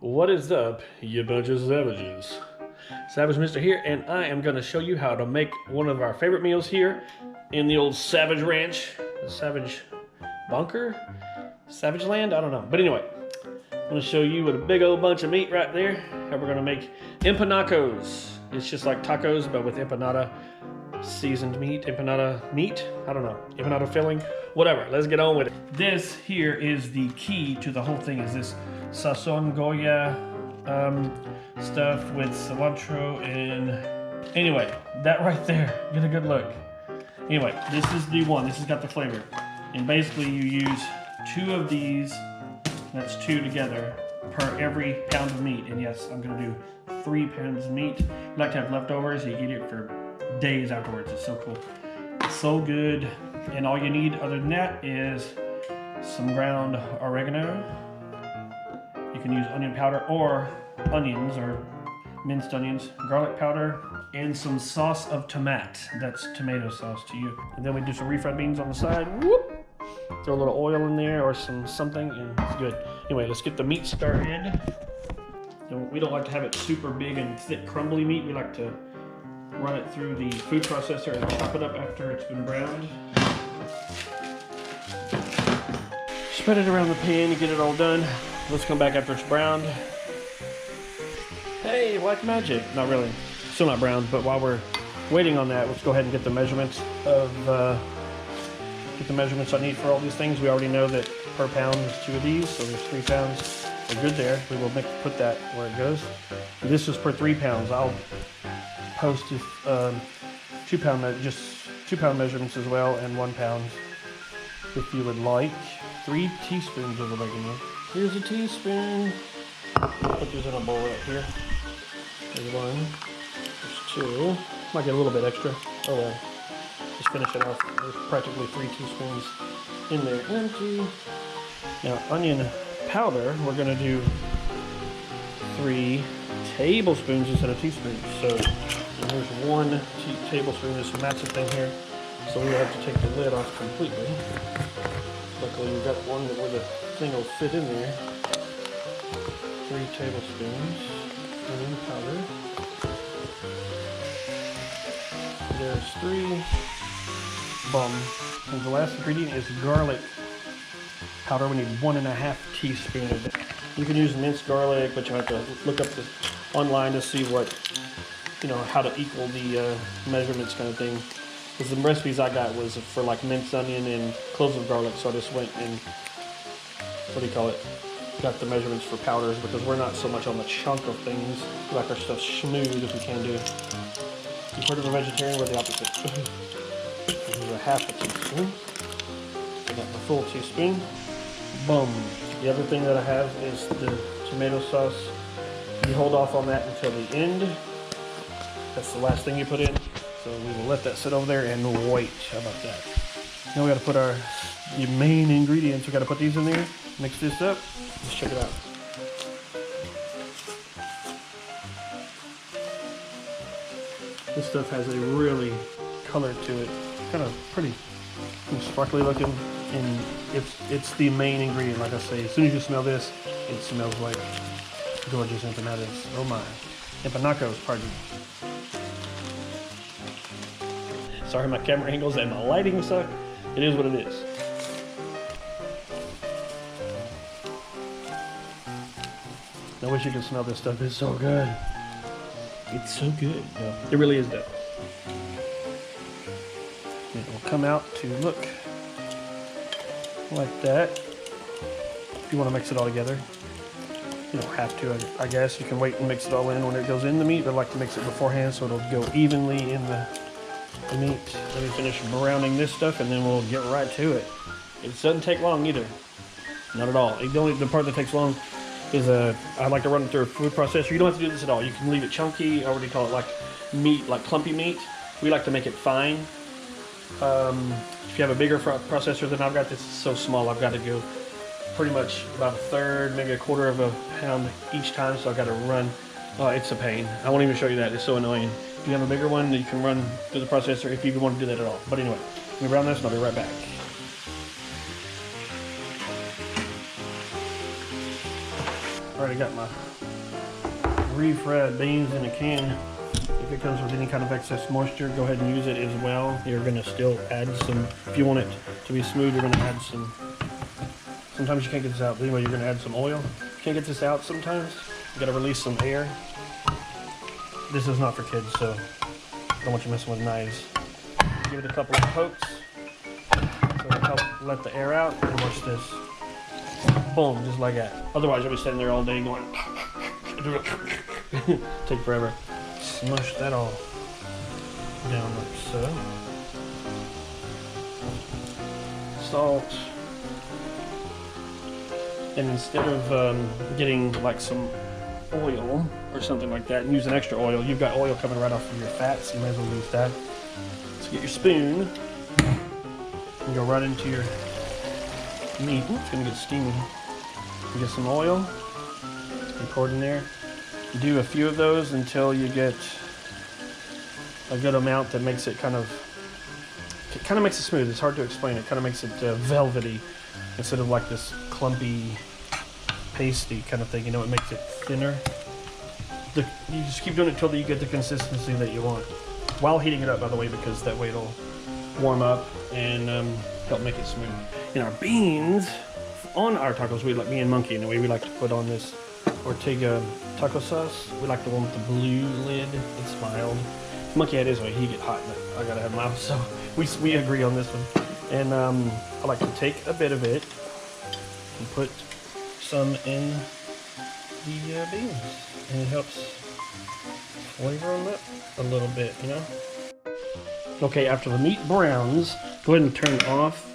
What is up, you bunch of savages? Savage Mister here, and I am going to show you how to make one of our favorite meals here in the old Savage Ranch, the Savage Bunker, Savage Land, I don't know. But anyway, I'm going to show you with a big old bunch of meat right there how we're going to make empanacos. It's just like tacos, but with empanada seasoned meat, empanada meat, I don't know, empanada filling, whatever. Let's get on with it. This here is the key to the whole thing, is this sazon Goya stuff with cilantro and anyway, that right there, get a good look. Anyway, this is the one, this has got the flavor. And basically you use 2 of these, that's 2 together, per every pound of meat. And yes, I'm gonna do 3 pounds of meat. You like to have leftovers, you eat it for days afterwards. It's so cool. It's so good. And all you need other than that is some ground oregano. You can use onion powder or onions or minced onions, garlic powder, and some sauce of tomat. That's tomato sauce to you. And then we do some refried beans on the side. Whoop! Throw a little oil in there or something, and it's good. Anyway, let's get the meat started. We don't like to have it super big and thick, crumbly meat. We like to run it through the food processor and chop it up after it's been browned. Spread it around the pan to get it all done. Let's come back after it's browned. Hey, like magic. Not really. Still not browned, but while we're waiting on that, let's go ahead and get the measurements of I need for all these things. We already know that per pound is 2 of these, so there's 3 pounds. We're good there. We will put that where it goes. This is per 3 pounds. I'll post 2 pound measurements as well, and 1 pound if you would like. 3 teaspoons of oregano. Here's a teaspoon. Put these in a bowl right here. There's 1. There's 2. Might get a little bit extra. Oh well. Just finish it off. There's practically 3 teaspoons in there. Empty. Now onion powder, we're going to do 3 tablespoons instead of teaspoons. So there's 1 tablespoon. There's some massive thing here, so we have to take the lid off completely. Luckily we've got one where the thing will fit in there. 3 tablespoons onion powder. There's 3. Boom. And the last ingredient is garlic powder. We need 1.5 teaspoons of it. You can use minced garlic, but you have to look up online to see what, how to equal the measurements kind of thing. Because the recipes I got was for like minced onion and cloves of garlic, so I just went and, got the measurements for powders, because we're not so much on the chunk of things. We like our stuff smooth if we can do. You've heard of a vegetarian? We're the opposite. This is a 1/2 teaspoon. I got my full teaspoon. Boom. The other thing that I have is the tomato sauce. You hold off on that until the end. That's the last thing you put in. So we will let that sit over there and wait. How about that? Now we got to put the main ingredients. We got to put these in there. Mix this up. Let's check it out. This stuff has a really color to it. Kind of pretty sparkly looking, and it's the main ingredient. Like I say, as soon as you smell this, it smells like gorgeous empanadas. Oh my. Empanacos, pardon me. Sorry, my camera angles and my lighting suck. It is what it is. I wish you could smell this stuff. It's so good. It's so good. Yeah, it really is though. It will come out to look like that. If you want to mix it all together. You don't have to, I guess. You can wait and mix it all in when it goes in the meat, but I like to mix it beforehand so it'll go evenly in the meat. Let me finish browning this stuff and then we'll get right to it. It doesn't take long either. Not at all. The part that takes long is I like to run it through a food processor. You don't have to do this at all. You can leave it chunky. I already call it like meat, like clumpy meat. We like to make it fine. If you have a bigger processor than I've got, this is so small. I've got to go pretty much about 1/3, maybe 1/4 of a pound each time. So I've got to run. It's a pain. I won't even show you that. It's so annoying. If you have a bigger one, you can run through the processor if you even want to do that at all. But anyway, let me brown this and I'll be right back. Alright already got my refried beans in a can. If it comes with any kind of excess moisture, go ahead and use it as well. You're gonna still add some, if you want it to be smooth, you're gonna add some, sometimes you can't get this out, but anyway, you're gonna add some oil. You can't get this out sometimes, you gotta release some air. This is not for kids, so I don't want you messing with knives. Give it a couple of pokes, so it'll help let the air out, and watch this. Boom, just like that. Otherwise, you'll be sitting there all day going, take forever. Smush that all down like so. Salt. And instead of getting like some oil or something like that and using extra oil, you've got oil coming right off of your fat, so you might as well use that. So get your spoon and go right into your meat. Ooh, it's gonna get steamy. You get some oil and pour it in there. Do a few of those until you get a good amount that makes it kind of makes it smooth. It's hard to explain. It kind of makes it velvety instead of like this clumpy, pasty kind of thing. You know, it makes it thinner. You just keep doing it until you get the consistency that you want. While heating it up, by the way, because that way it'll warm up and help make it smooth. In our beans, on our tacos, we like, me and Monkey, in the way we like to put on this Ortega taco sauce. We like the one with the blue lid. It's mild. Monkey had his way. He get hot, but I gotta have mine. So we agree on this one. And I like to take a bit of it and put some in the beans, and it helps flavor them up a little bit, you know. Okay, after the meat browns, go ahead and turn off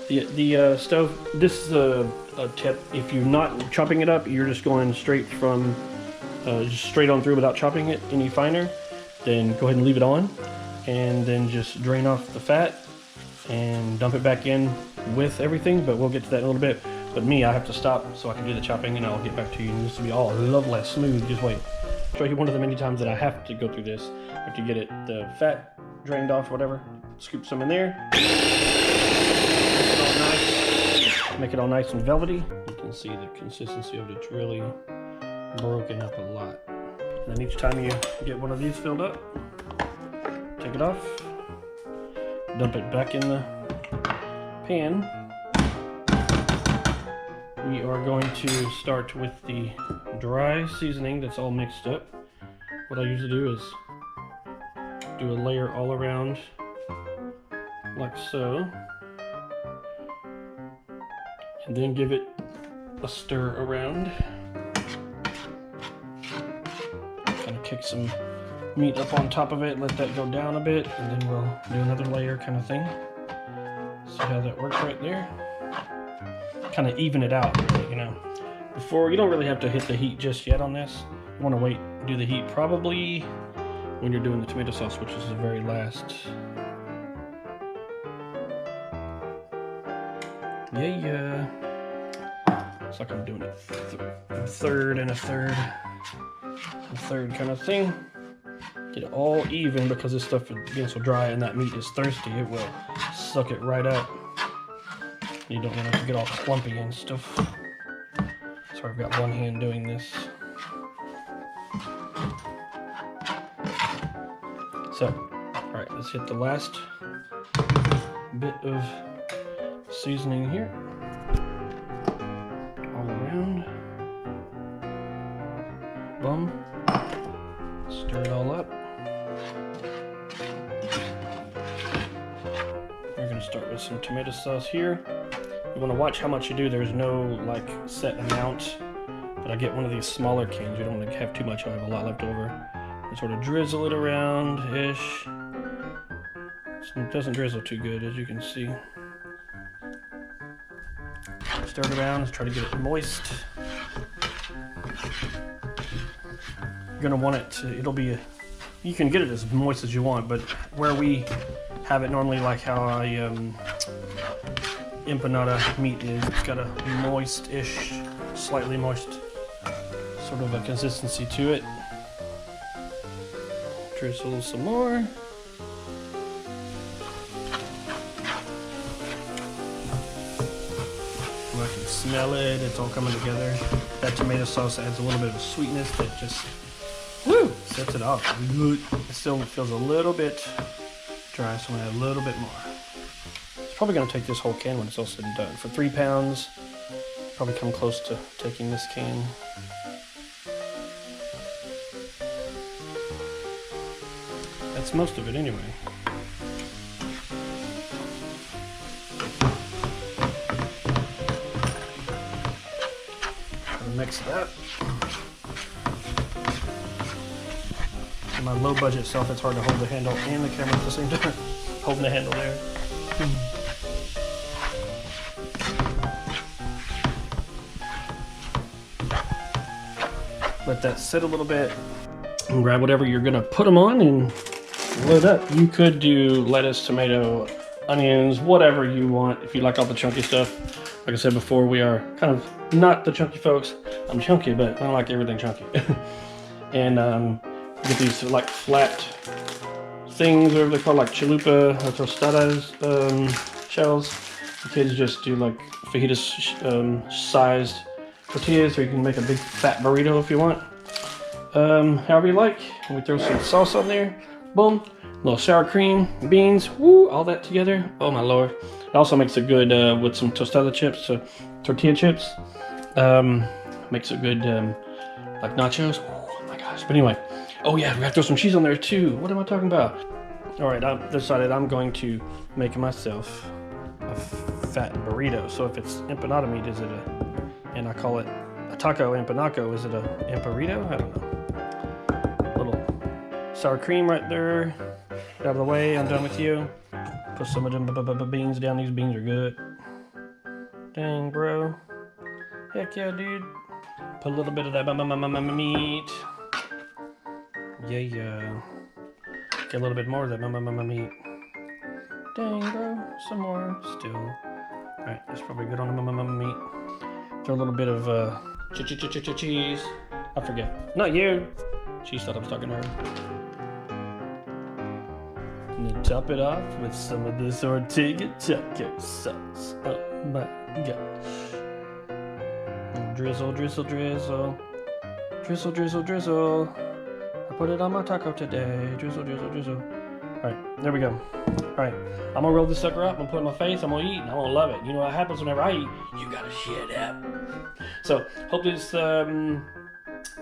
the stove. This is a tip. If you're not chopping it up, you're just going straight from just straight on through without chopping it any finer, then go ahead and leave it on, and then just drain off the fat and dump it back in with everything. But we'll get to that in a little bit. But me, I have to stop so I can do the chopping, and I'll get back to you. And this will be all lovely, smooth. Just wait. I'll show you one of the many times that I have to go through this. I have to get it, the fat drained off, whatever. Scoop some in there. Make it all nice and velvety. You can see the consistency of it. It's really broken up a lot. And then each time you get one of these filled up, take it off, dump it back in the pan. We are going to start with the dry seasoning that's all mixed up. What I usually do is do a layer all around like so, and then give it a stir around. Kind of kick some meat up on top of it, let that go down a bit, and then we'll do another layer kind of thing. See how that works right there? Kind of even it out, you know. Before, you don't really have to hit the heat just yet on this. You want to wait and do the heat probably when you're doing the tomato sauce, which is the very last. Yeah. It's like I'm doing it a third and a third kind of thing. Get it all even, because this stuff is being so dry and that meat is thirsty, it will suck it right up. You don't want it to get all clumpy and stuff. So I've got one hand doing this. So, alright, let's hit the last bit of seasoning here. All around. Boom. Stir it all up. We're going to start with some tomato sauce here. You want to watch how much you do. There's no like set amount, but I get one of these smaller cans. You don't want to have too much. I have a lot left over. And sort of drizzle it around-ish. It doesn't drizzle too good, as you can see. Stir it around, try to get it moist. You're gonna want it to, you can get it as moist as you want, but where we have it normally, like how I empanada meat is, it's got a moist-ish, slightly moist sort of a consistency to it. Drizzle some more. I can smell it. It's all coming together. That tomato sauce adds a little bit of sweetness that just, woo, sets it off. It still feels a little bit dry, so I'm gonna add a little bit more. It's probably gonna take this whole can when it's all said and done. For 3 pounds, probably come close to taking this can. That's most of it anyway. Mix it up. For my low budget self, it's hard to hold the handle and the camera at the same time. Holding the handle there. Let that sit a little bit. And grab whatever you're gonna put them on and load up. You could do lettuce, tomato, onions, whatever you want. If you like all the chunky stuff. Like I said before, we are kind of not the chunky folks. I'm chunky, but I don't like everything chunky. And get these like flat things, whatever they're called, like chalupa or tostadas shells. The kids just do like fajita sized tortillas, or you can make a big fat burrito if you want. However you like. And we throw some sauce on there. Boom. A little sour cream, beans, woo, all that together. Oh my lord. It also makes it good with some tostada chips, tortilla chips. Makes it good like nachos. Oh my gosh. But anyway, oh yeah, we gotta throw some cheese on there too. What am I talking about? All right, I've decided I'm going to make myself a fat burrito. So if it's empanada meat, is it and I call it a taco empanaco, is it a emparito? I don't know. Little sour cream right there. Get out of the way, I'm done with you. Put some of them beans down. These beans are good. Dang, bro. Heck yeah, dude. Put a little bit of that meat. Yeah. Get a little bit more of that meat. Dang, bro. Some more still. Alright, that's probably good on the meat. Throw a little bit of cheese. I forget. Not you. She thought I was talking to her. And then top it off with some of this tortilla taco sauce. Oh my gosh. And drizzle. I put it on my taco today. Drizzle. Alright, there we go. Alright, I'm gonna roll this sucker up, I'm gonna put it in my face, I'm gonna eat, and I'm gonna love it. You know what happens whenever I eat? You gotta shit up. So, hope this,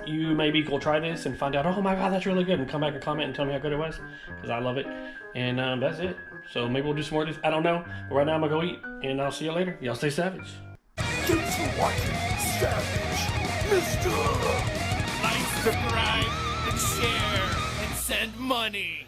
you maybe go try this and find out, oh my god, that's really good, and come back and comment and tell me how good it was, because I love it. And that's it. So maybe we'll do some more of this, I don't know. But right now I'm gonna go eat, and I'll see you later. Y'all stay savage. Thanks for watching Savage Mr. Like, subscribe, and share, and send money.